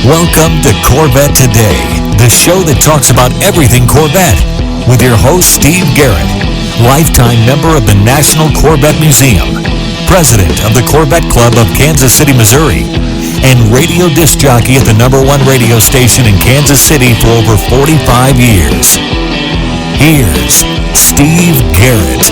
Welcome to Corvette Today, the show that talks about everything Corvette, with your host Steve Garrett, lifetime member of the National Corvette Museum, president of the Corvette Club of Kansas City, Missouri, and radio disc jockey at the #1 radio station in Kansas City for over 45 years. Here's Steve Garrett.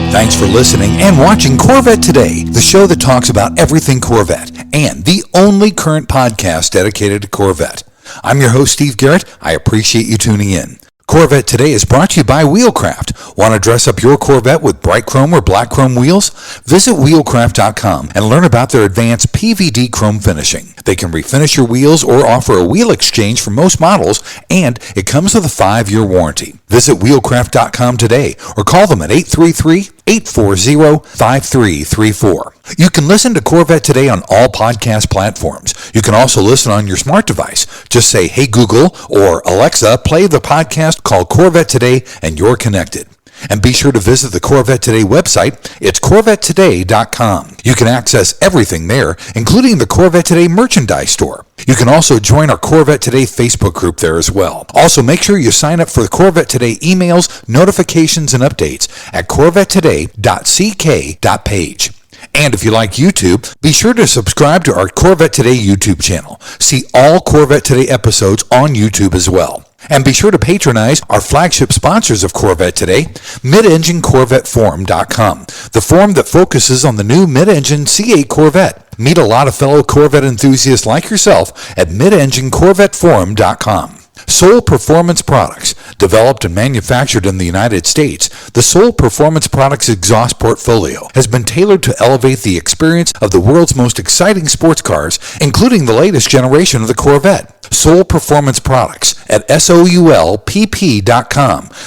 Thanks for listening and watching Corvette Today, the show that talks about everything Corvette, and the only current podcast dedicated to Corvette. I'm your host, Steve Garrett. I appreciate you tuning in. Corvette Today is brought to you by Wheelcraft. Want to dress up your Corvette with bright chrome or black chrome wheels? Visit wheelcraft.com and learn about their advanced PVD chrome finishing. They can refinish your wheels or offer a wheel exchange for most models, and it comes with a 5-year warranty. Visit wheelcraft.com today or call them at 833-840-5334. You can listen to Corvette Today on all podcast platforms. You can also listen on your smart device. Just say, "Hey Google," or "Alexa, play the podcast called Corvette Today," and you're connected. And be sure to visit the Corvette Today website. It's CorvetteToday.com. You can access everything there, including the Corvette Today merchandise store. You can also join our Corvette Today Facebook group there as well. Also, make sure you sign up for the Corvette Today emails, notifications, and updates at CorvetteToday.ck.page. And if you like YouTube, be sure to subscribe to our Corvette Today YouTube channel. See all Corvette Today episodes on YouTube as well. And be sure to patronize our flagship sponsors of Corvette Today, Mid-Engine CorvetteForum.com, the forum that focuses on the new mid-engine C8 Corvette. Meet a lot of fellow Corvette enthusiasts like yourself at Mid-Engine CorvetteForum.com. Soul Performance Products. Developed and manufactured in the United States, the Soul Performance Products exhaust portfolio has been tailored to elevate the experience of the world's most exciting sports cars, including the latest generation of the Corvette. Soul Performance Products at SOULPP.com,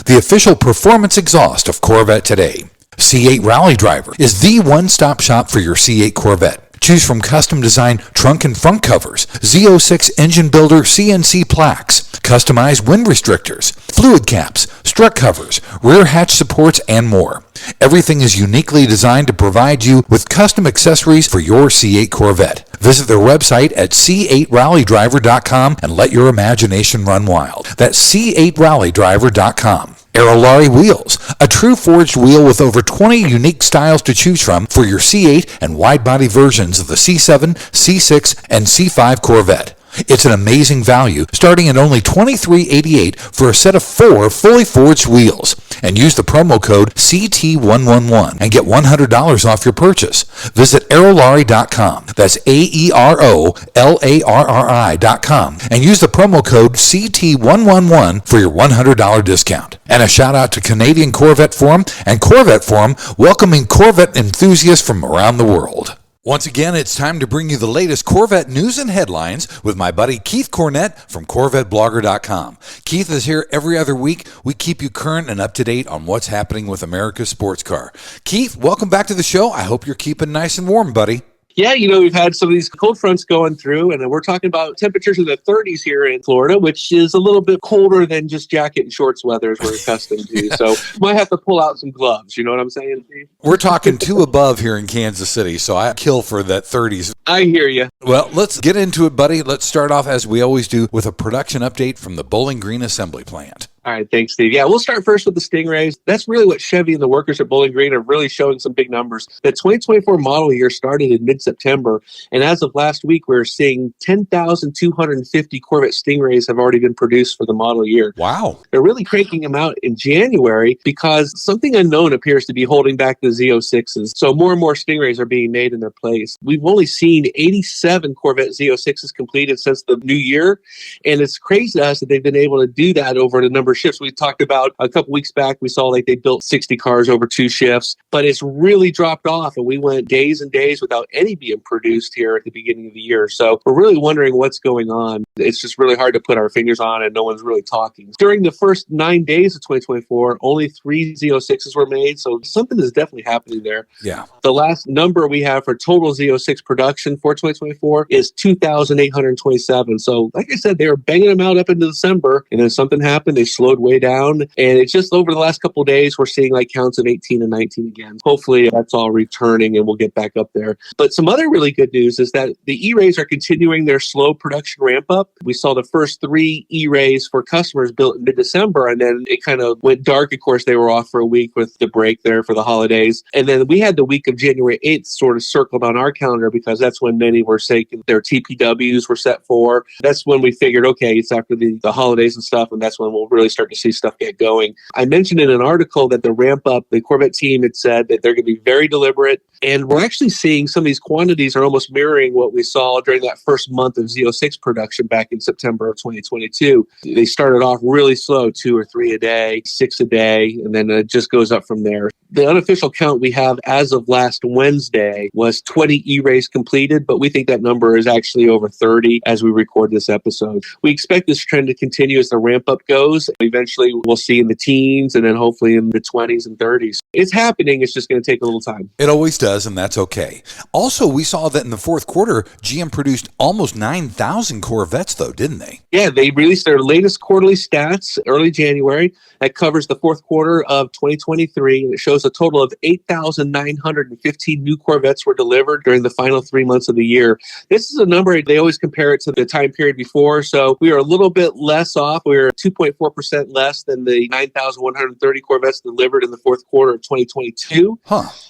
the official performance exhaust of Corvette Today. C8 Rally Driver is the one-stop shop for your C8 Corvette. Choose from custom-designed trunk and front covers, Z06 engine builder CNC plaques, customized wind restrictors, fluid caps, strut covers, rear hatch supports, and more. Everything is uniquely designed to provide you with custom accessories for your C8 Corvette. Visit their website at C8RallyDriver.com and let your imagination run wild. That's C8RallyDriver.com. Aerolarri Wheels, a true forged wheel with over 20 unique styles to choose from for your C8 and wide-body versions of the C7, C6, and C5 Corvette. It's an amazing value, starting at only $23.88 for a set of 4 fully forged wheels. And use the promo code CT111 and get $100 off your purchase. Visit Aerolarri.com. That's AEROLARRI.com. And use the promo code CT111 for your $100 discount. And a shout out to Canadian Corvette Forum and Corvette Forum, welcoming Corvette enthusiasts from around the world. Once again, it's time to bring you the latest Corvette news and headlines with my buddy Keith Cornett from CorvetteBlogger.com. Keith is here every other week. We keep you current and up to date on what's happening with America's sports car. Keith, welcome back to the show. I hope you're keeping nice and warm, buddy. Yeah, we've had some of these cold fronts going through, and we're talking about temperatures in the 30s here in Florida, which is a little bit colder than just jacket and shorts weather as we're accustomed to. So might have to pull out some gloves. You know what I'm saying, Steve? We're talking 2 above here in Kansas City, so I kill for that 30s. I hear you. Well, let's get into it, buddy. Let's start off, as we always do, with a production update from the Bowling Green Assembly Plant. All right, thanks, Steve. Yeah, we'll start first with the Stingrays. That's really what Chevy and the workers at Bowling Green are really showing some big numbers. The 2024 model year started in mid-September, and as of last week, we're seeing 10,250 Corvette Stingrays have already been produced for the model year. Wow. They're really cranking them out in January because something unknown appears to be holding back the Z06s. So more and more Stingrays are being made in their place. We've only seen 87 Corvette Z06s completed since the new year, and it's crazy to us that they've been able to do that over the number of shifts. We talked about a couple weeks back, we saw like they built 60 cars over 2 shifts, but it's really dropped off, and we went days and days without any being produced here at the beginning of the year. So we're really wondering what's going on. It's just really hard to put our fingers on, and no one's really talking. During the first 9 days of 2024, only 3 Z06s were made, so something is definitely happening there. Yeah. The last number we have for total Z06 production for 2024 is 2,827. So like I said, they were banging them out up into December, and then something happened. They slowed slowed way down. And it's just over the last couple of days, we're seeing like counts of 18 and 19 again. Hopefully that's all returning and we'll get back up there. But some other really good news is that the E-Rays are continuing their slow production ramp up. We saw the first 3 E-Rays for customers built in mid-December, and then it kind of went dark. Of course, they were off for a week with the break there for the holidays. And then we had the week of January 8th sort of circled on our calendar because that's when many were saying their TPWs were set for. That's when we figured, okay, it's after the holidays and stuff, and that's when we'll really start to see stuff get going. I mentioned in an article that the ramp up, the Corvette team had said that they're going to be very deliberate, and we're actually seeing some of these quantities are almost mirroring what we saw during that first month of Z06 production back in September of 2022. They started off really slow, 2 or 3 a day, 6 a day, and then it just goes up from there. The unofficial count we have as of last Wednesday was 20 E-Rays completed, but we think that number is actually over 30 as we record this episode. We expect this trend to continue as the ramp up goes. Eventually, we'll see in the teens and then hopefully in the 20s and 30s. It's happening. It's just going to take a little time. It always does, and that's okay. Also, we saw that in the fourth quarter, GM produced almost 9,000 Corvettes, though, didn't they? Yeah, they released their latest quarterly stats early January. That covers the fourth quarter of 2023, and it shows a total of 8,915 new Corvettes were delivered during the final 3 months of the year. This is a number, they always compare it to the time period before, so we are a little bit less off. We're 2.4% less than the 9,130 Corvettes delivered in the fourth quarter of 2022.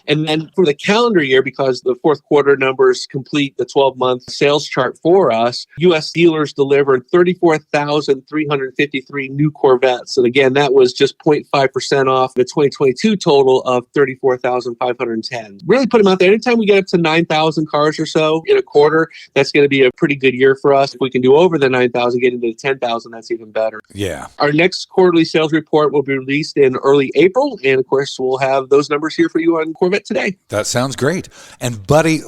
And then for the calendar year, because the fourth quarter numbers complete the 12-month sales chart for us, U.S. dealers delivered 34,353 new Corvettes. And again, that was just 0.5% off the 2022 total of 34,510. Really put them out there. Anytime we get up to 9,000 cars or so in a quarter, that's going to be a pretty good year for us. If we can do over the 9,000, get into the 10,000, that's even better. Yeah. Our next quarterly sales report will be released in early April. And of course, we'll have those numbers here for you on Corvette Today. That sounds great. And buddy,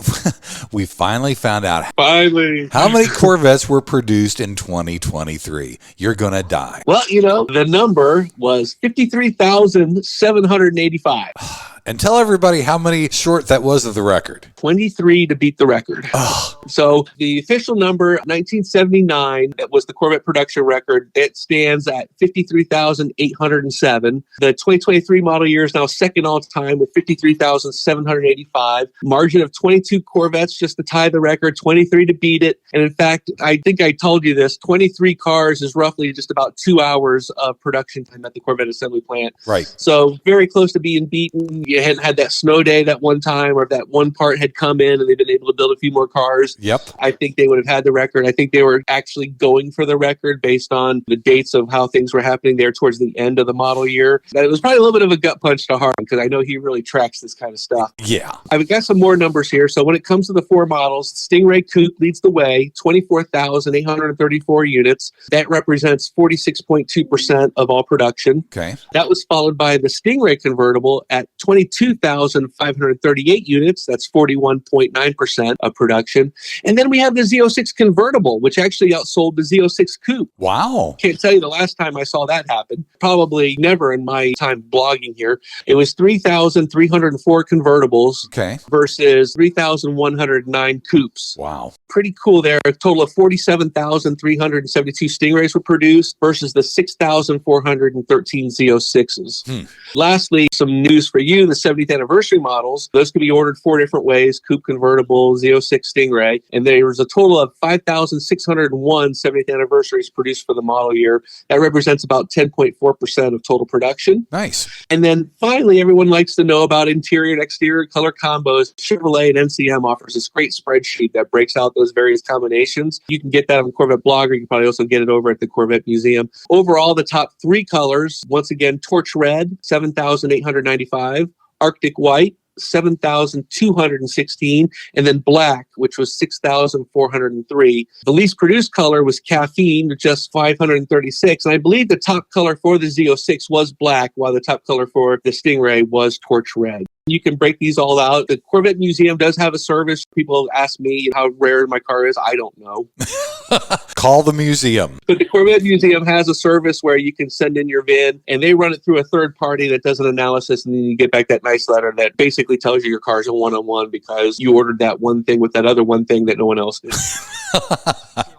we finally found out how many Corvettes were produced in 2023. You're going to die. Well, the number was 53,785. And tell everybody how many short that was of the record. 23 to beat the record. So the official number, 1979, that was the Corvette production record. It stands at 53,807. The 2023 model year is now second all time with 53,785. Margin of 22 Corvettes just to tie the record, 23 to beat it. And in fact, I think I told you this, 23 cars is roughly just about 2 hours of production time at the Corvette assembly plant. Right. So very close to being beaten. You hadn't had that snow day that one time, or if that one part had come in and they've been able to build a few more cars. Yep. I think they would have had the record. I think they were actually going for the record based on the dates of how things were happening there towards the end of the model year. That it was probably a little bit of a gut punch to Harlan because I know he really tracks this kind of stuff. Yeah. I've got some more numbers here. So when it comes to the 4 models, Stingray Coupe leads the way, 24,834 units. That represents 46.2% of all production. Okay. That was followed by the Stingray convertible at 22,538 units. That's 41.9% of production. And then we have the Z06 convertible, which actually outsold the Z06 Coupe. Wow. Can't tell you the last time I saw that happen. Probably never in my time blogging here. It was 3,304 convertibles versus 3,109 coupes. Wow. Pretty cool there. A total of 47,372 Stingrays were produced versus the 6,413 Z06s. Lastly, some news for you, the 70th anniversary models. Those can be ordered 4 different ways, coupe convertible, Z06 Stingray. And there was a total of 5,601 70th anniversaries produced for the model year. That represents about 10.4% of total production. Nice. And then finally, everyone likes to know about interior and exterior color combos. Chevrolet and NCM offers this great spreadsheet that breaks out those various combinations. You can get that on CorvetteBlogger. You can probably also get it over at the Corvette Museum. Overall, the top 3 colors, once again, Torch Red, 7,895, Arctic White, 7,216, and then black, which was 6,403. The least produced color was caffeine, just 536. And I believe the top color for the Z06 was black, while the top color for the Stingray was torch red. You can break these all out. The Corvette Museum does have a service. People ask me how rare my car is. I don't know. Call the museum. But the Corvette Museum has a service where you can send in your VIN, and they run it through a third party that does an analysis, and then you get back that nice letter that basically tells you your car's a one-on-one because you ordered that one thing with that other one thing that no one else did.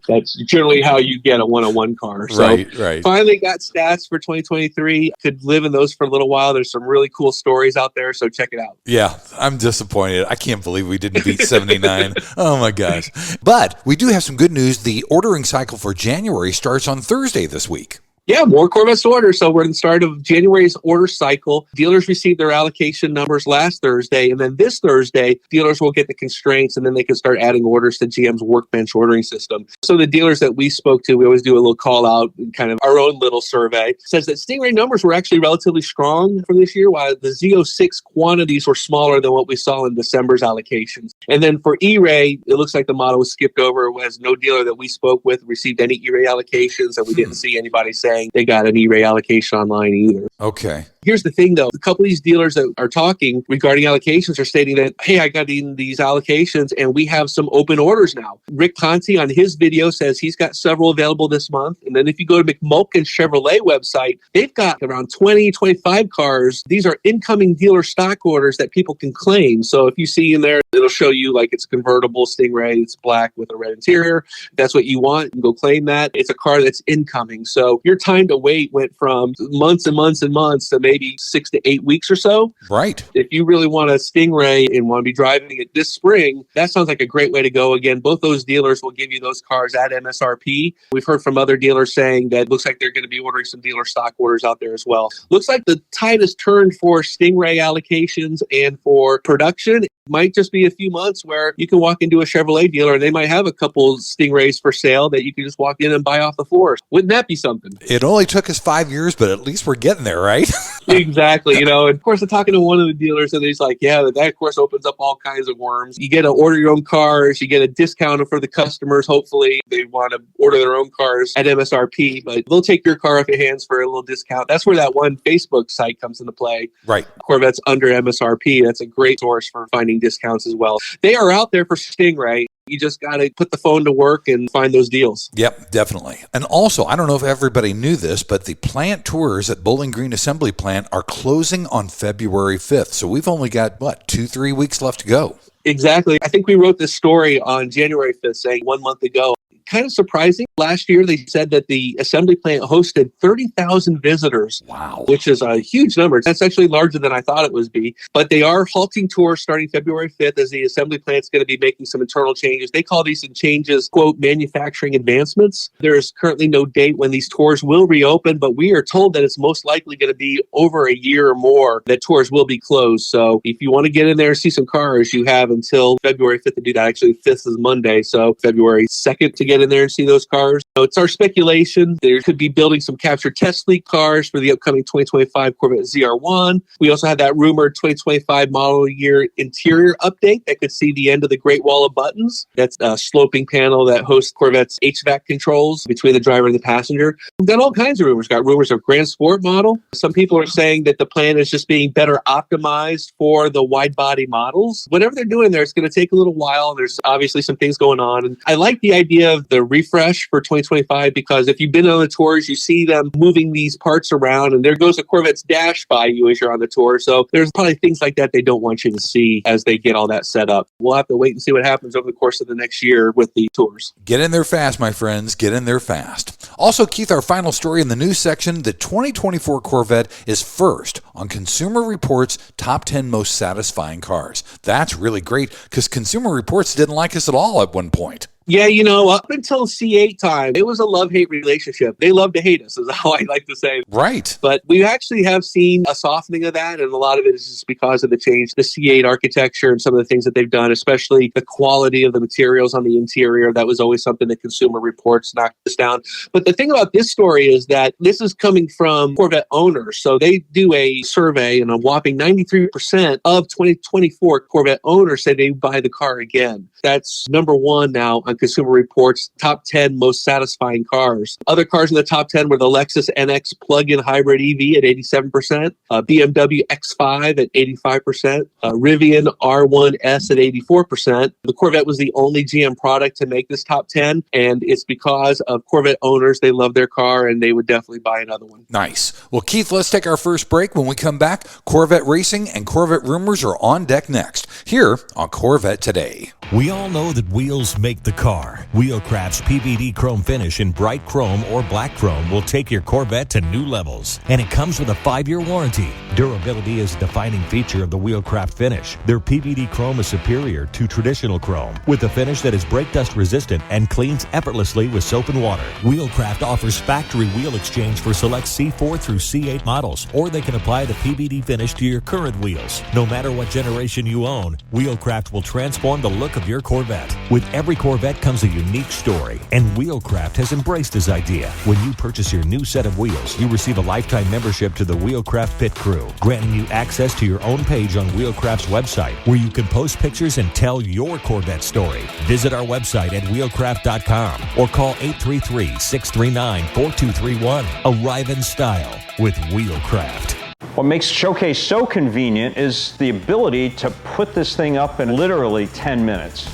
That's generally how you get a one-on-one car. So right. Finally got stats for 2023. Could live in those for a little while. There's some really cool stories out there, so check it out. Yeah, I'm disappointed. I can't believe we didn't beat 79. Oh, my gosh. But we do have some good news. The ordering cycle for January starts on Thursday this week. Yeah, more Corvettes to order. So we're in the start of January's order cycle. Dealers received their allocation numbers last Thursday, and then this Thursday, dealers will get the constraints, and then they can start adding orders to GM's Workbench ordering system. So the dealers that we spoke to, we always do a little call out, kind of our own little survey, says that Stingray numbers were actually relatively strong from this year, while the Z06 quantities were smaller than what we saw in December's allocations. And then for E-Ray, it looks like the model was skipped over, as no dealer that we spoke with received any E-Ray allocations, and we didn't see anybody saying they got an E-Ray allocation online either. Okay. Here's the thing, though. A couple of these dealers that are talking regarding allocations are stating that, hey, I got in these allocations and we have some open orders now. Rick Conti on his video says he's got several available this month. And then if you go to McMulkin Chevrolet website, they've got around 20, 25 cars. These are incoming dealer stock orders that people can claim. So if you see in there, it'll show you like it's a convertible Stingray. It's black with a red interior. If that's what you want, you can go claim that. It's a car that's incoming. So your time to wait went from months and months and months to maybe 6 to 8 weeks or so. Right. If you really want a Stingray and want to be driving it this spring, that sounds like a great way to go. Again, both those dealers will give you those cars at MSRP. We've heard from other dealers saying that it looks like they're going to be ordering some dealer stock orders out there as well. Looks like the tide has turned for Stingray allocations and for production. It might just be a few months where you can walk into a Chevrolet dealer and they might have a couple Stingrays for sale that you can just walk in and buy off the floor. Wouldn't that be something? It only took us 5 years, but at least we're getting there, right? Exactly. And of course, I'm talking to one of the dealers and he's like, yeah, that of course opens up all kinds of worms. You get to order your own cars. You get a discount for the customers. Hopefully they want to order their own cars at MSRP, but they'll take your car off your hands for a little discount. That's where that one Facebook site comes into play. Right. Corvettes under MSRP. That's a great source for finding discounts as well. They are out there for Stingray. You just got to put the phone to work and find those deals. Yep, definitely. And also, I don't know if everybody knew this, but the plant tours at Bowling Green Assembly Plant are closing on February 5th. So we've only got, 2-3 weeks left to go. Exactly. I think we wrote this story on January 5th saying 1 month ago. Kind of surprising. Last year, they said that the assembly plant hosted 30,000 visitors. Wow. Which is a huge number. That's actually larger than I thought it would be. But they are halting tours starting February 5th as the assembly plant's going to be making some internal changes. They call these changes, quote, manufacturing advancements. There is currently no date when these tours will reopen, but we are told that it's most likely going to be over a year or more that tours will be closed. So if you want to get in there and see some cars, you have until February 5th to do that. Actually, 5th is Monday, so February 2nd to get in there and see those cars. So it's our speculation. There could be building some captured test fleet cars for the upcoming 2025 Corvette ZR1. We also had that rumored 2025 model year interior update that could see the end of the Great Wall of Buttons. That's a sloping panel that hosts Corvette's HVAC controls between the driver and the passenger. We've got all kinds of rumors. Got rumors of Grand Sport model. Some people are saying that the plan is just being better optimized for the wide body models. Whatever they're doing there, it's going to take a little while. There's obviously some things going on. And I like the idea of the refresh for 2025 because if you've been on the tours, you see them moving these parts around and there goes a Corvette's dash by you as you're on the tour. So there's probably things like that they don't want you to see as they get all that set up. We'll have to wait and see what happens over the course of the next year with the tours. Get in there fast, my friends. Get in there fast. Also, Keith, our final story in the news section, the 2024 Corvette is first on Consumer Reports' top 10 most satisfying cars. That's really great because Consumer Reports didn't like us at all at one point. Yeah, up until C8 time, it was a love-hate relationship. They love to hate us, is how I like to say. Right. But we actually have seen a softening of that, and a lot of it is just because of the change, the C8 architecture and some of the things that they've done, especially the quality of the materials on the interior. That was always something that Consumer Reports knocked us down. But the thing about this story is that this is coming from Corvette owners. So they do a survey, and a whopping 93% of 2024 Corvette owners say they buy the car again. That's number one now on Consumer Reports' top 10 most satisfying cars. Other cars in the top 10 were the Lexus NX plug-in hybrid EV at 87%, BMW X5 at 85%, Rivian R1S at 84%. The Corvette was the only GM product to make this top 10, and it's because of Corvette owners. They love their car, and they would definitely buy another one. Nice. Well, Keith, let's take our first break. When we come back, Corvette Racing and Corvette rumors are on deck next, here on Corvette Today. We all know that wheels make the car. Wheelcraft's PVD chrome finish in bright chrome or black chrome will take your Corvette to new levels. And it comes with a 5-year warranty. Durability is a defining feature of the Wheelcraft finish. Their PVD chrome is superior to traditional chrome, with a finish that is brake dust resistant and cleans effortlessly with soap and water. Wheelcraft offers factory wheel exchange for select C4 through C8 models, or they can apply the PVD finish to your current wheels. No matter what generation you own, Wheelcraft will transform the look of your Corvette. With every Corvette comes a unique story, and Wheelcraft has embraced this idea. When you purchase your new set of wheels, you receive a lifetime membership to the Wheelcraft Pit Crew, granting you access to your own page on Wheelcraft's website, where you can post pictures and tell your Corvette story. Visit our website at wheelcraft.com or call 833-639-4231. Arrive in style with Wheelcraft. What makes Showcase so convenient is the ability to put this thing up in literally 10 minutes.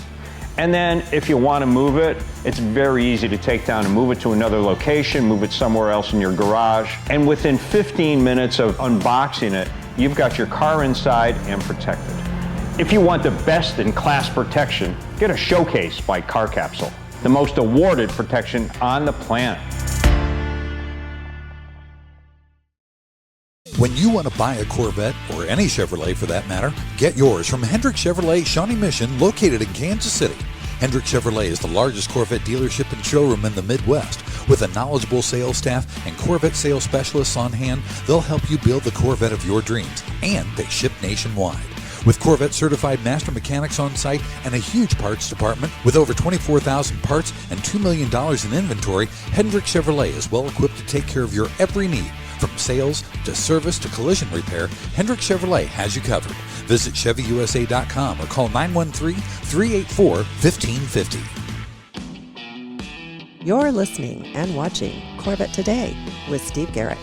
And then if you want to move it, it's very easy to take down and move it to another location, move it somewhere else in your garage. And within 15 minutes of unboxing it, you've got your car inside and protected. If you want the best in class protection, get a Showcase by Car Capsule, the most awarded protection on the planet. When you want to buy a Corvette, or any Chevrolet for that matter, get yours from Hendrick Chevrolet Shawnee Mission, located in Kansas City. Hendrick Chevrolet is the largest Corvette dealership and showroom in the Midwest. With a knowledgeable sales staff and Corvette sales specialists on hand, they'll help you build the Corvette of your dreams, and they ship nationwide. With Corvette certified master mechanics on site and a huge parts department with over 24,000 parts and $2 million in inventory, Hendrick Chevrolet is well equipped to take care of your every need. From sales to service to collision repair, Hendrick Chevrolet has you covered. Visit ChevyUSA.com or call 913-384-1550. You're listening and watching Corvette Today with Steve Garrett.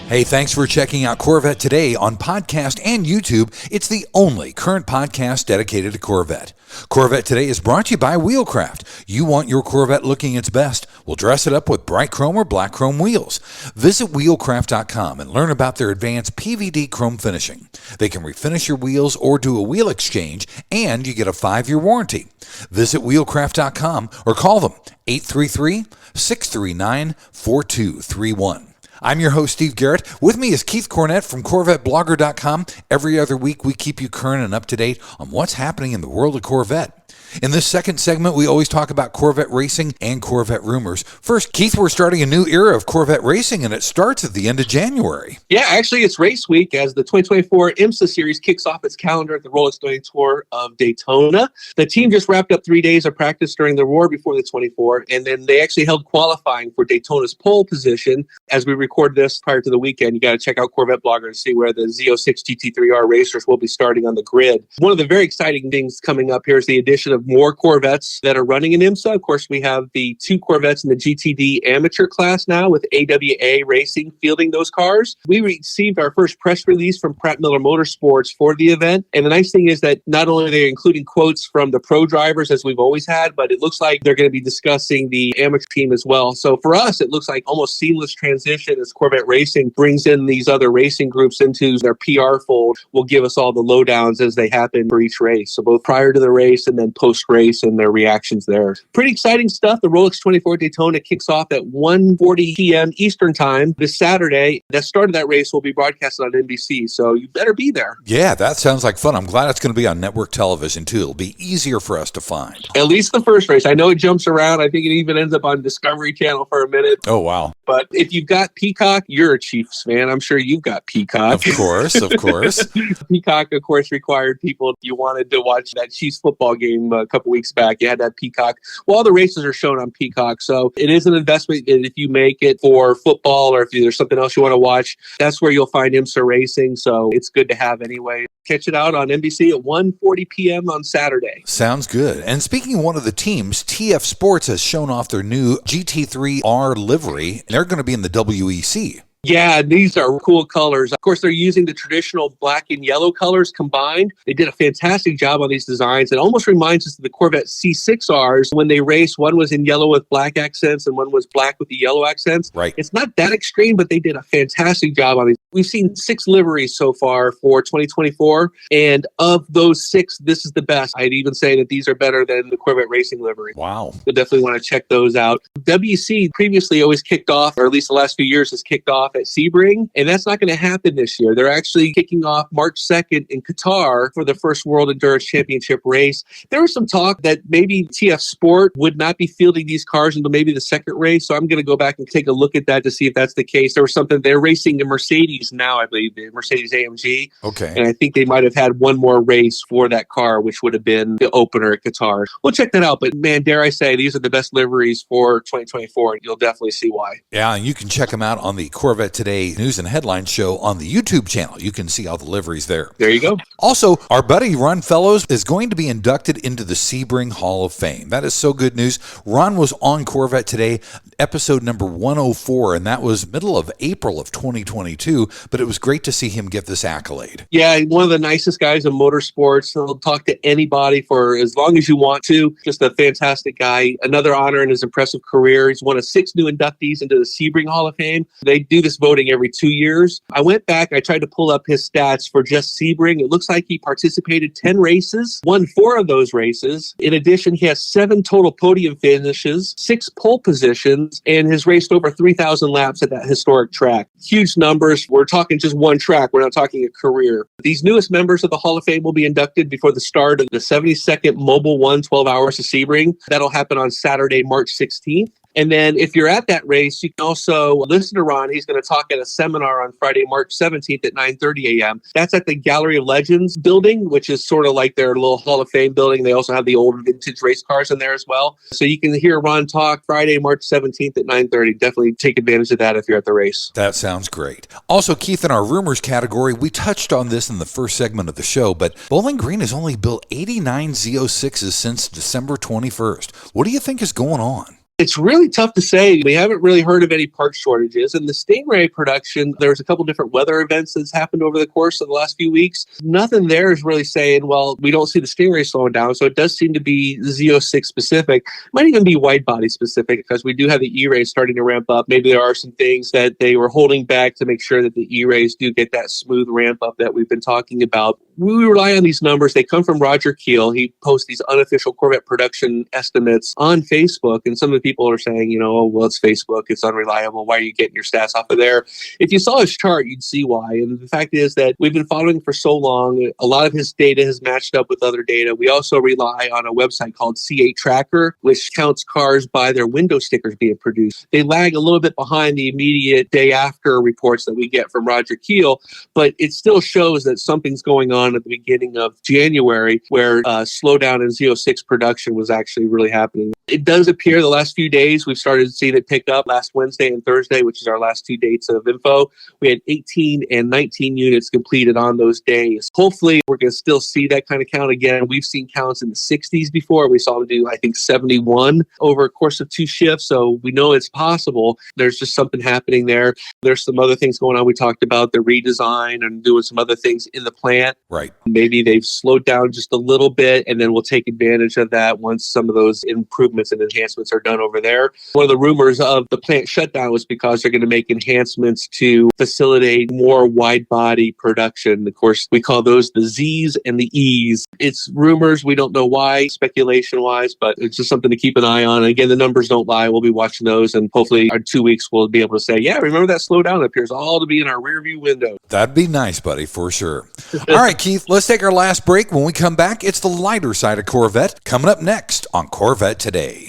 Hey, thanks for checking out Corvette Today on podcast and YouTube. It's the only current podcast dedicated to Corvette. Corvette Today is brought to you by Wheelcraft. You want your Corvette looking its best? Well, dress it up with bright chrome or black chrome wheels. Visit wheelcraft.com and learn about their advanced PVD chrome finishing. They can refinish your wheels or do a wheel exchange, and you get a 5-year warranty. Visit wheelcraft.com or call them 833-639-4231. I'm your host, Steve Garrett. With me is Keith Cornett from CorvetteBlogger.com. Every other week, we keep you current and up to date on what's happening in the world of Corvette. In this second segment, we always talk about Corvette racing and Corvette rumors. First, Keith, we're starting a new era of Corvette racing, and it starts at the end of January. Yeah, actually, it's race week as the 2024 IMSA Series kicks off its calendar at the Rolex Doing Tour of Daytona. The team just wrapped up 3 days of practice during the war before the 24, and then they actually held qualifying for Daytona's pole position. As we record this prior to the weekend, you got to check out CorvetteBlogger to see where the Z06 GT3R racers will be starting on the grid. One of the very exciting things coming up here is the addition of more Corvettes that are running in IMSA. Of course, we have the 2 Corvettes in the GTD amateur class now, with AWA Racing fielding those cars. We received our first press release from Pratt Miller Motorsports for the event. And the nice thing is that not only are they including quotes from the pro drivers, as we've always had, but it looks like they're going to be discussing the amateur team as well. So for us, it looks like almost seamless transition as Corvette Racing brings in these other racing groups into their PR fold. Will give us all the lowdowns as they happen for each race. So both prior to the race and then post-race and their reactions there. Pretty exciting stuff. The Rolex 24 Daytona kicks off at 1:40 p.m. Eastern Time this Saturday. The start of that race will be broadcasted on NBC, so you better be there. Yeah, that sounds like fun. I'm glad it's going to be on network television, too. It'll be easier for us to find. At least the first race. I know it jumps around. I think it even ends up on Discovery Channel for a minute. Oh, wow. But if you've got Peacock, you're a Chiefs fan. I'm sure you've got Peacock. Of course, of course. Peacock, of course, required people, if you wanted to watch that Chiefs football game a couple weeks back, you had that Peacock. Well, all the races are shown on Peacock, so it is an investment. And if you make it for football or if there's something else you want to watch, that's where you'll find IMSA Racing, so it's good to have anyway. Catch it out on NBC at 1:40 p.m. on Saturday. Sounds good. And speaking of one of the teams, TF Sports has shown off their new GT3R livery. They're going to be in the WEC. Yeah, these are cool colors. Of course, they're using the traditional black and yellow colors combined. They did a fantastic job on these designs. It almost reminds us of the Corvette C6Rs when they raced. One was in yellow with black accents and one was black with the yellow accents. Right. It's not that extreme, but they did a fantastic job on these. We've seen 6 liveries so far for 2024, and of those 6, this is the best. I'd even say that these are better than the Corvette Racing livery. Wow. You'll definitely want to check those out. WC previously always kicked off, or at least the last few years has kicked off at Sebring, and that's not going to happen this year. They're actually kicking off March 2nd in Qatar for the first World Endurance Championship race. There was some talk that maybe TF Sport would not be fielding these cars until maybe the second race, so I'm going to go back and take a look at that to see if that's the case. There was something, they're racing the Mercedes now, I believe, the Mercedes AMG. Okay. And I think they might have had one more race for that car, which would have been the opener at Qatar. We'll check that out. But man, dare I say, these are the best liveries for 2024, and you'll definitely see why. Yeah, and you can check them out on the Corvette Today News and Headlines show on the YouTube channel. You can see all the liveries there. There you go. Also, our buddy Ron Fellows is going to be inducted into the Sebring Hall of Fame. That is so good news. Ron was on Corvette Today, episode number 104, and that was middle of April of 2022, but it was great to see him get this accolade. Yeah, one of the nicest guys in motorsports. He'll talk to anybody for as long as you want to. Just a fantastic guy. Another honor in his impressive career. He's one of 6 new inductees into the Sebring Hall of Fame. They do this voting every 2 years. I went back, I tried to pull up his stats for just Sebring. It looks like he participated 10 races, won 4 of those races. In addition, he has 7 total podium finishes, 6 pole positions, and has raced over 3,000 laps at that historic track. Huge numbers. We're talking just one track. We're not talking a career. These newest members of the Hall of Fame will be inducted before the start of the 72nd Mobile One 12 Hours of Sebring. That'll happen on Saturday, March 16th. And then if you're at that race, you can also listen to Ron. He's going to talk at a seminar on Friday, March 17th at 9:30 a.m. That's at the Gallery of Legends building, which is sort of like their little Hall of Fame building. They also have the old vintage race cars in there as well. So you can hear Ron talk Friday, March 17th at 9:30. Definitely take advantage of that if you're at the race. That sounds great. Also, Keith, in our rumors category, we touched on this in the first segment of the show, but Bowling Green has only built 89 Z06s since December 21st. What do you think is going on? It's really tough to say. We haven't really heard of any part shortages. In the Stingray production, there's a couple different weather events that's happened over the course of the last few weeks. Nothing there is really saying, well, we don't see the Stingray slowing down. So it does seem to be Z06 specific. Might even be wide body specific because we do have the E-Rays starting to ramp up. Maybe there are some things that they were holding back to make sure that the E-Rays do get that smooth ramp up that we've been talking about. We rely on these numbers. They come from Roger Keel. He posts these unofficial Corvette production estimates on Facebook. And some of the people are saying, oh, well, it's Facebook. It's unreliable. Why are you getting your stats off of there? If you saw his chart, you'd see why. And the fact is that we've been following for so long. A lot of his data has matched up with other data. We also rely on a website called C8 Tracker, which counts cars by their window stickers being produced. They lag a little bit behind the immediate day after reports that we get from Roger Keel, but it still shows that something's going on at the beginning of January where slowdown in Z06 production was actually really happening. It does appear the last few days we've started to see it pick up. Last Wednesday and Thursday, which is our last 2 dates of info, we had 18 and 19 units completed on those days. Hopefully, we're going to still see that kind of count again. We've seen counts in the 60s before. We saw them do, I think, 71 over a course of 2 shifts. So we know it's possible. There's just something happening there. There's some other things going on. We talked about the redesign and doing some other things in the plant. Right. Maybe they've slowed down just a little bit, and then we'll take advantage of that once some of those improvements and enhancements are done over there. One of the rumors of the plant shutdown was because they're going to make enhancements to facilitate more wide body production. Of course, we call those the Z's and the E's. It's rumors. We don't know why, speculation wise, but it's just something to keep an eye on. And again, the numbers don't lie. We'll be watching those, and hopefully in 2 weeks we'll be able to say, yeah, remember that slowdown? It appears all to be in our rear view window. That'd be nice, buddy, for sure. All right, Keith, let's take our last break. When we come back, it's the lighter side of Corvette coming up next on Corvette Today.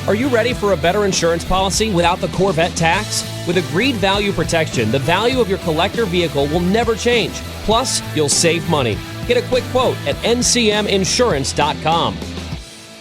Are you ready for a better insurance policy without the Corvette tax? With Agreed Value Protection, the value of your collector vehicle will never change. Plus, you'll save money. Get a quick quote at ncminsurance.com.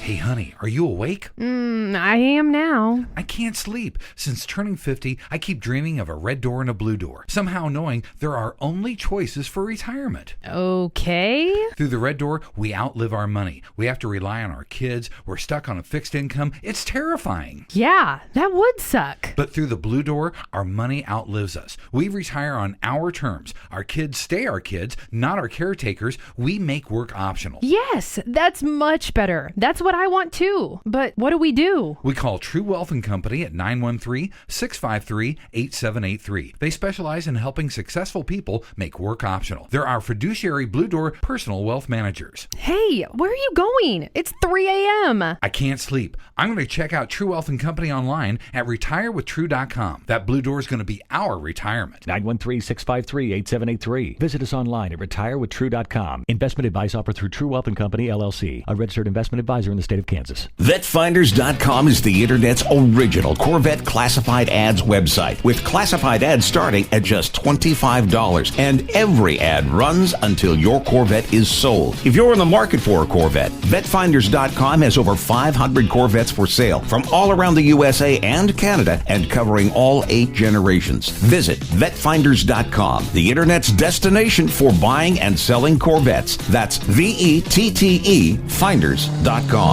Hey, honey, are you awake? I am now. I can't sleep. Since turning 50, I keep dreaming of a red door and a blue door, somehow knowing there are only choices for retirement. Okay. Through the red door, we outlive our money. We have to rely on our kids. We're stuck on a fixed income. It's terrifying. Yeah, that would suck. But through the blue door, our money outlives us. We retire on our terms. Our kids stay our kids, not our caretakers. We make work optional. Yes, that's much better. That's what what I want too. But what do we do? We call True Wealth and Company at 913-653-8783. They specialize in helping successful people make work optional. They're our fiduciary Blue Door personal wealth managers. Hey, where are you going? It's 3 a.m. I can't sleep. I'm going to check out True Wealth and Company online at retirewithtrue.com. That Blue Door is going to be our retirement. 913-653-8783. Visit us online at retirewithtrue.com. Investment advice offered through True Wealth and Company, LLC, a registered investment advisor in the state of Kansas. VetFinders.com is the Internet's original Corvette classified ads website, with classified ads starting at just $25. And every ad runs until your Corvette is sold. If you're in the market for a Corvette, VetFinders.com has over 500 Corvettes for sale from all around the USA and Canada and covering all 8 generations. Visit VetFinders.com, the Internet's destination for buying and selling Corvettes. That's VETTE Finders.com.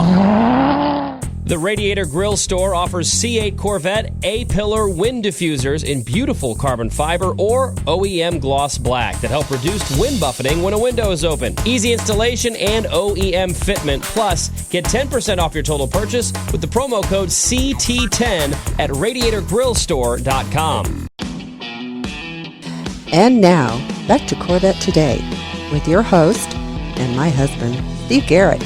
The Radiator Grill Store offers C8 Corvette A-pillar wind diffusers in beautiful carbon fiber or OEM gloss black that help reduce wind buffeting when a window is open. Easy installation and OEM fitment. Plus, get 10% off your total purchase with the promo code CT10 at radiatorgrillstore.com. And now, back to Corvette Today with your host and my husband, Steve Garrett.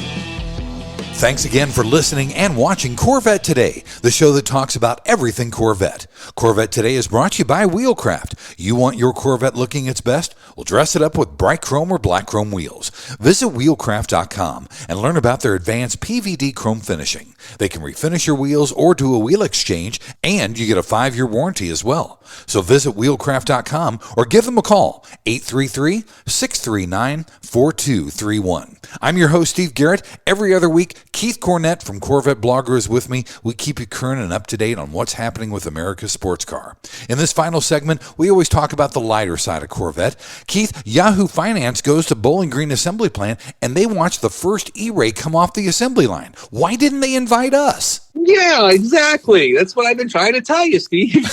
Thanks again for listening and watching Corvette Today, the show that talks about everything Corvette. Corvette Today is brought to you by Wheelcraft. You want your Corvette looking its best? Well, dress it up with bright chrome or black chrome wheels. Visit wheelcraft.com and learn about their advanced PVD chrome finishing. They can refinish your wheels or do a wheel exchange, and you get a 5-year warranty as well. So visit wheelcraft.com or give them a call, 833-639-4231. I'm your host, Steve Garrett. Every other week, Keith Cornett from CorvetteBlogger is with me. We keep you current and up to date on what's happening with America's sports car. In this final segment, we always talk about the lighter side of Corvette. Keith, Yahoo Finance goes to Bowling Green Assembly Plant, and they watch the first E-Ray come off the assembly line. Why didn't they invite us? Yeah, exactly. That's what I've been trying to tell you, Steve.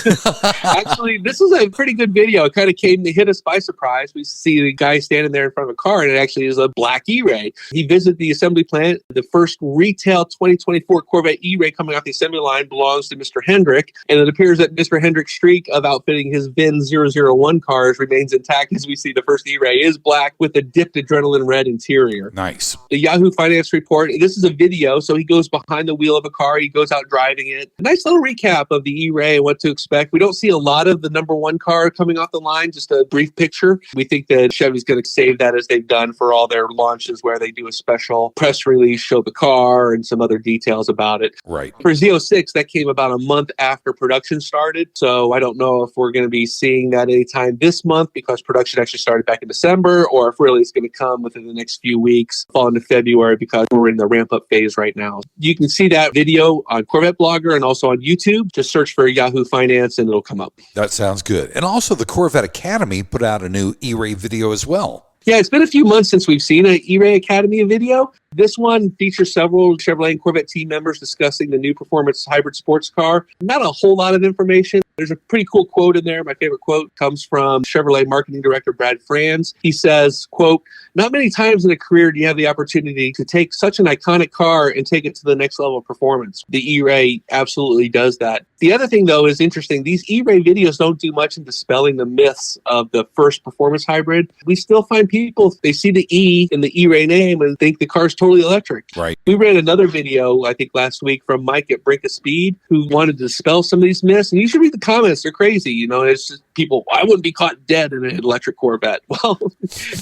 Actually, this is a pretty good video. It kind of hit us by surprise. We see the guy standing there in front of a car, and it actually is a black E-Ray. He visited the assembly plant. The first retail 2024 Corvette E-Ray coming off the assembly line belongs to Mr. Hendrick, and it appears that Mr. Hendrick's streak of outfitting his VIN 001 cars remains intact, as we see the first E-Ray is black with a dipped adrenaline red interior. Nice. The Yahoo Finance report, this is a video, so he goes behind the wheel of a car. He goes out driving it. A nice little recap of the E-Ray and what to expect. We don't see a lot of the number one car coming off the line, just a brief picture. We think that Chevy's going to save that, as they've done for all their launches, where they do a special press release, show the car and some other details about it. Right. For Z06, that came about a month after production started. So I don't know if we're going to be seeing that anytime this month, because production actually started back in December, or if really it's going to come within the next few weeks, fall into February, because we're in the ramp-up phase right now. You can see that video on CorvetteBlogger and also on YouTube. Just search for Yahoo Finance and it'll come up. That sounds good. And also the Corvette Academy put out a new E-Ray video as well. Yeah, it's been a few months since we've seen an E-Ray Academy video. This one features several Chevrolet and Corvette team members discussing the new performance hybrid sports car. Not a whole lot of information. There's a pretty cool quote in there. My favorite quote comes from Chevrolet marketing director Brad Franz. He says, quote, "Not many times in a career do you have the opportunity to take such an iconic car and take it to the next level of performance. The E-Ray absolutely does that." The other thing, though, is interesting. These E-Ray videos don't do much in dispelling the myths of the first performance hybrid. We still find people, they see the E in the E-Ray name and think the car's totally electric. Right. We ran another video, I think last week, from Mike at Brink of Speed, who wanted to dispel some of these myths. And you should read the comments. They're crazy. You know, it's just people, I wouldn't be caught dead in an electric Corvette. Well,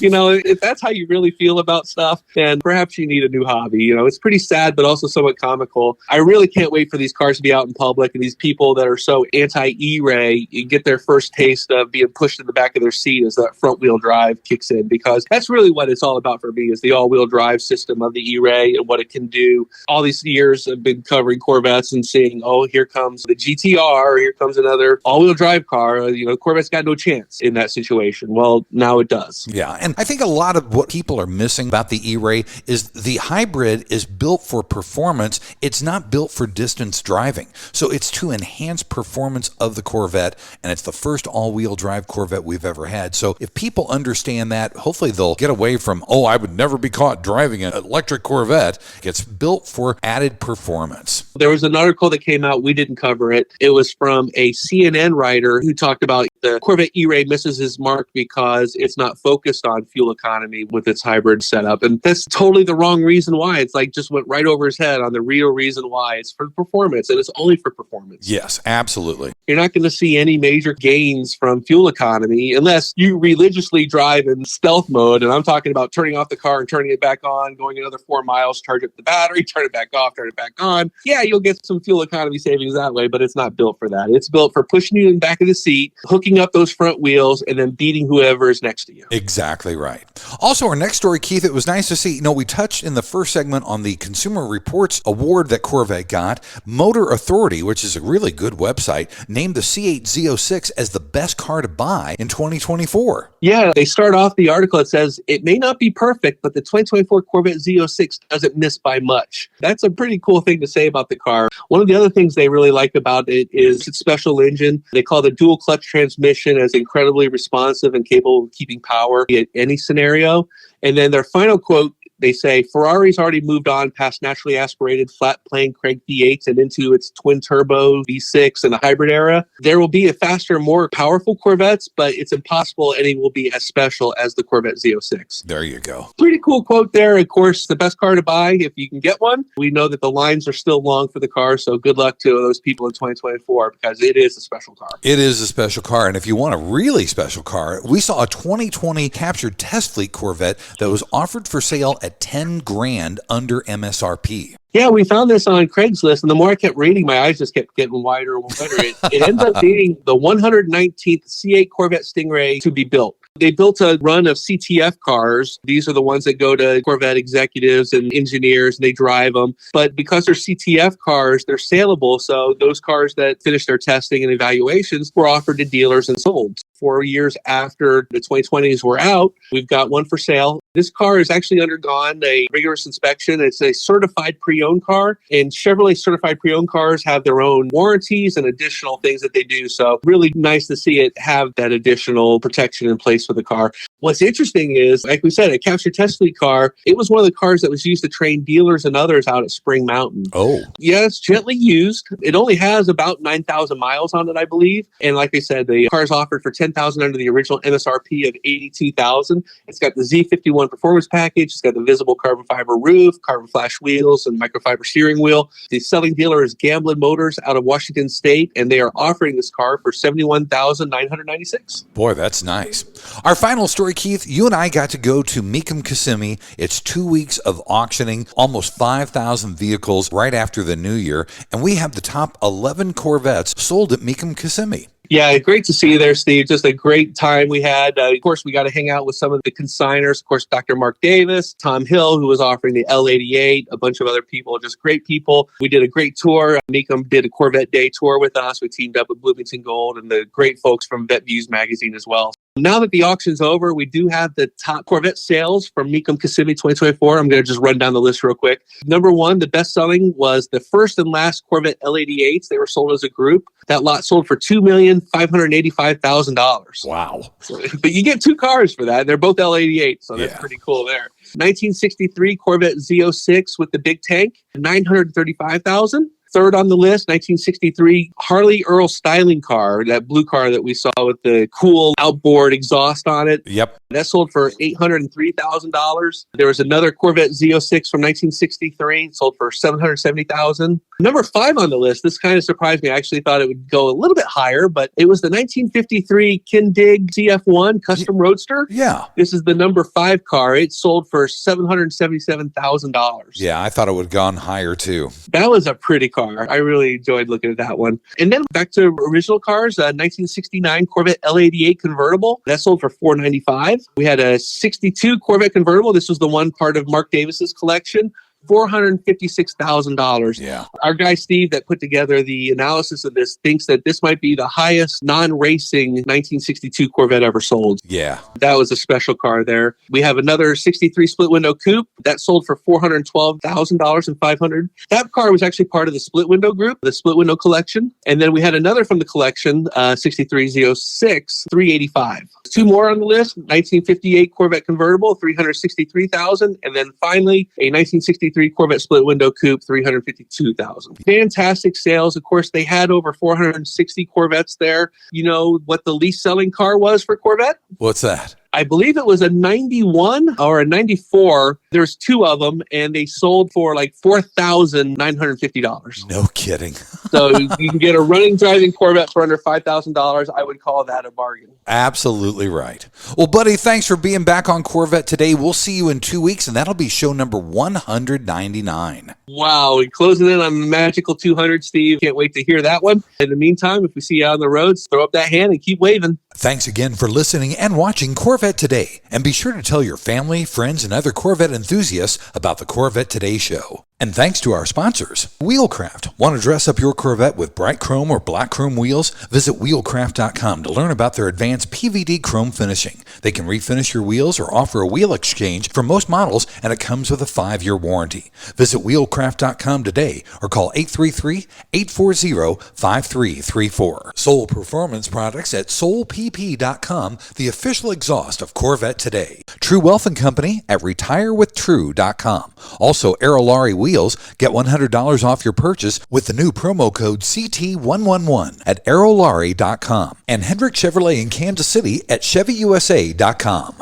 you know, if that's how you really feel about stuff, then perhaps you need a new hobby. You know, it's pretty sad, but also somewhat comical. I really can't wait for these cars to be out in public, and these people that are so anti-E-Ray get their first taste of being pushed in the back of their seat as that front wheel drive kicks in, because that's really what it's all about for me, is the all-wheel drive system of the E-Ray and what it can do. All these years I've been covering Corvettes and seeing, oh, here comes the GTR, here comes another all-wheel drive car. You know, Corvette's got no chance in that situation. Well, now it does. Yeah, and I think a lot of what people are missing about the E-Ray is the hybrid is built for performance. It's not built for distance driving. So it's to enhance performance of the Corvette, and it's the first all-wheel drive Corvette we've ever had. So if people understand that, hopefully they'll get away from, oh, I would never be caught driving an electric Corvette. It's built for added performance. There was an article that came out, we didn't cover it. It was from a CNN writer who talked about the Corvette E-Ray misses his mark because it's not focused on fuel economy with its hybrid setup. And that's totally the wrong reason why. It's like just went right over his head on the real reason why. It's for performance, and it's only for performance. Yes, absolutely. You're not going to see any major gains from fuel economy unless you religiously drive in stealth mode. And I'm talking about turning off the car and turning it back on, going another 4 miles, charge up the battery, turn it back off, turn it back on. Yeah, you'll get some fuel economy savings that way, but it's not built for that. It's built for pushing you in the back of the seat, hooking up those front wheels, and then beating whoever is next to you. Exactly right. Also, our next story, Keith, it was nice to see, we touched in the first segment on the Consumer Reports Award that Corvette got. Motor Authority, which is a really good website, named the C8 Z06 as the best car to buy in 2024. Yeah, they start off the article. It says, it may not be perfect, but the 2024 Corvette Z06 doesn't miss by much. That's a pretty cool thing to say about the car. One of the other things they really like about it is its special engine. They call the dual clutch transmission as incredibly responsive and capable of keeping power in any scenario. And then their final quote, they say, Ferrari's already moved on past naturally aspirated flat-plane crank V8s and into its twin-turbo V6 and the hybrid era. There will be a faster, more powerful Corvettes, but it's impossible any will be as special as the Corvette Z06. There you go. Pretty cool quote there. Of course, the best car to buy if you can get one. We know that the lines are still long for the car, so good luck to those people in 2024 because it is a special car. It is a special car, and if you want a really special car, we saw a 2020 captured test fleet Corvette that was offered for sale at $10,000 under MSRP. Yeah, we found this on Craigslist, and the more I kept reading, my eyes just kept getting wider and wider. It ends up being the 119th C8 Corvette Stingray to be built. They built a run of CTF cars. These are the ones that go to Corvette executives and engineers, and they drive them. But because they're CTF cars, they're saleable. So those cars that finished their testing and evaluations were offered to dealers and sold. 4 years after the 2020s were out, we've got one for sale. This car has actually undergone a rigorous inspection. It's a certified pre-owned car, and Chevrolet certified pre-owned cars have their own warranties and additional things that they do. So really nice to see it have that additional protection in place for the car. What's interesting is, like we said, a captured test fleet car, it was one of the cars that was used to train dealers and others out at Spring Mountain. Oh. Yeah, it's gently used. It only has about 9,000 miles on it, I believe. And like I said, the car is offered for $10,000 under the original MSRP of $82,000. It's got the Z51 performance package. It's got the visible carbon fiber roof, carbon flash wheels, and microfiber steering wheel. The selling dealer is Gamblin Motors out of Washington State, and they are offering this car for $71,996. Boy, that's nice. Our final story, Keith, you and I got to go to Mecum Kissimmee. It's 2 weeks of auctioning, almost 5,000 vehicles right after the new year, and we have the top 11 Corvettes sold at Mecum Kissimmee. Yeah, great to see you there, Steve. Just a great time we had. Of course, we got to hang out with some of the consigners. Of course, Dr. Mark Davis, Tom Hill, who was offering the L88, a bunch of other people, just great people. We did a great tour. Mecum did a Corvette Day tour with us. We teamed up with Bloomington Gold and the great folks from Vet Views magazine as well. Now that the auction's over, we do have the top Corvette sales from Mecum Kissimmee 2024. I'm going to just run down the list real quick. Number one, the best selling was the first and last Corvette L88s. They were sold as a group. That lot sold for $2,585,000. Wow. But you get two cars for that. They're both L88, so that's pretty cool there. 1963 Corvette Z06 with the big tank, $935,000. Third on the list, 1963 Harley Earl styling car, that blue car that we saw with the cool outboard exhaust on it. Yep. That sold for $803,000. There was another Corvette Z06 from 1963, sold for $770,000. Number 5 on the list, this kind of surprised me. I actually thought it would go a little bit higher, but it was the 1953 Kindig CF1 Custom Roadster. Yeah. This is the number 5 car. It sold for $777,000. Yeah, I thought it would have gone higher too. That was a pretty car. I really enjoyed looking at that one. And then back to original cars, 1969 Corvette L88 convertible. That sold for $495,000. We had a 62 Corvette convertible. This was the one part of Mark Davis's collection $456,000. Yeah. Our guy Steve that put together the analysis of this thinks that this might be the highest non-racing 1962 Corvette ever sold. Yeah. That was a special car there. We have another 63 split window coupe that sold for $412,000 and $500. That car was actually part of the split window group, the split window collection. And then we had another from the collection, 63 Z06, $385. Two more on the list, 1958 Corvette convertible, $363,000. And then finally, a 1963 Corvette split window coupe, $352,000. Fantastic sales. Of course, they had over 460 Corvettes there. You know what the least selling car was for Corvette? What's that? I believe it was a 91 or a 94. There's two of them, and they sold for like $4,950. No kidding. So you can get a running, driving Corvette for under $5,000. I would call that a bargain. Absolutely right. Well, buddy, thanks for being back on Corvette Today. We'll see you in 2 weeks, and that'll be show number 199. Wow, we're closing in on the magical 200, Steve. Can't wait to hear that one. In the meantime, if we see you out on the roads, throw up that hand and keep waving. Thanks again for listening and watching Corvette Today. And be sure to tell your family, friends, and other Corvette enthusiasts about the Corvette Today show. And thanks to our sponsors, Wheelcraft. Want to dress up your Corvette with bright chrome or black chrome wheels? Visit wheelcraft.com to learn about their advanced PVD chrome finishing. They can refinish your wheels or offer a wheel exchange for most models, and it comes with a 5-year warranty. Visit wheelcraft.com today or call 833-840-5334. Soul Performance Products at soulpp.com, the official exhaust of Corvette Today. True Wealth and Company at retirewithtrue.com. Also, Aerolarri Wheels. Get $100 off your purchase with the new promo code CT111 at aerolarri.com. And Hendrick Chevrolet in Kansas City at chevyusa.com.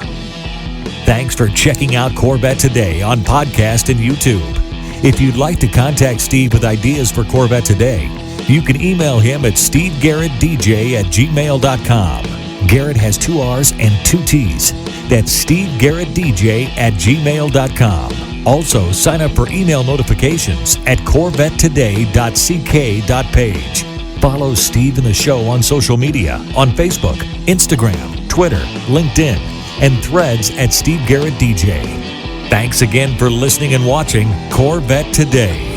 Thanks for checking out Corvette Today on podcast and YouTube. If you'd like to contact Steve with ideas for Corvette Today, you can email him at stevegarrettdj@gmail.com. Garrett has 2 R's and 2 T's. That's stevegarrettdj@gmail.com. Also, sign up for email notifications at corvettetoday.ck.page. Follow Steve and the show on social media on Facebook, Instagram, Twitter, LinkedIn, and Threads at Steve Garrett DJ. Thanks again for listening and watching Corvette Today.